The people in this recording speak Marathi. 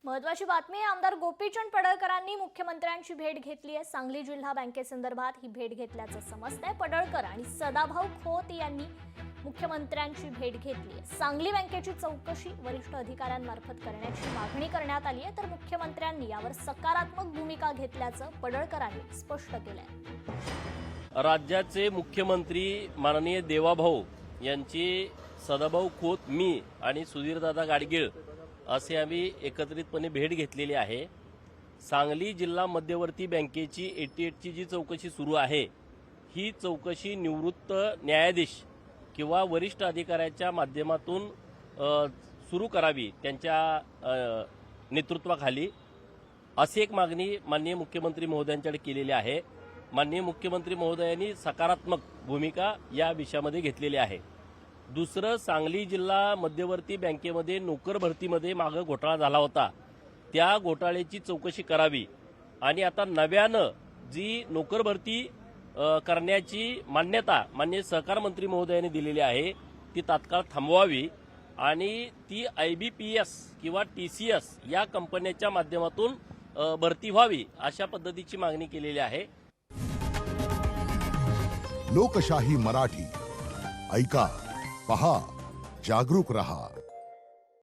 महत्वाची बातमी आहे। आमदार गोपीचंद पडळकरांनी मुख्यमंत्र्यांची भेट घेतली आहे। सांगली जिल्हा बँकेसंदर्भात ही भेट घेतल्याचं समजतंय। पडळकर आणि सदाभाऊ खोत यांनी मुख्यमंत्र्यांची भेट घेतली आहे। सांगली बँकेची चौकशी वरिष्ठ अधिकाऱ्यांमार्फत करण्याची मागणी करण्यात आली आहे, तर मुख्यमंत्र्यांनी यावर सकारात्मक भूमिका घेतल्याचं पडळकरांनी स्पष्ट केलंय। राज्याचे मुख्यमंत्री माननीय देवाभाऊ यांची सदाभाऊ खोत, मी आणि सुधीरदादा गाडगीळ असे आम्ही एकत्रितपणे भेट घेतलेली आहे। सांगली जिल्हा मध्यवर्ती बँकेची 88 ची जी चौकशी सुरू आहे, ही चौकशी निवृत्त न्यायाधीश किंवा वरिष्ठ अधिकाऱ्याच्या माध्यमातून सुरू करावी, त्यांच्या नेतृत्वाखाली, अशी एक मागणी माननीय मुख्यमंत्री महोदयांकडे केलेली आहे। माननीय मुख्यमंत्री महोदयांनी सकारात्मक भूमिका या विषयामध्ये घेतलेली आहे। दुसरं, सांगली जिल्हा मध्यवर्ती बँकेमध्ये नोकर भरतीमध्ये मागे घोटाळा झाला होता, त्या घोटाळ्याची चौकशी करावी आणि आता नव्यानं जी नोकर भरती करण्याची मान्यता माननीय सहकार मंत्री महोदयांनी दिलेली आहे, ती तात्काळ थांबवावी आणि ती IBPS किंवा TCS या कंपन्यांच्या माध्यमातून भरती व्हावी, अशा पद्धतीची मागणी केलेली आहे। लोकशाही मराठी ऐका, पहा, जागरूक रहा।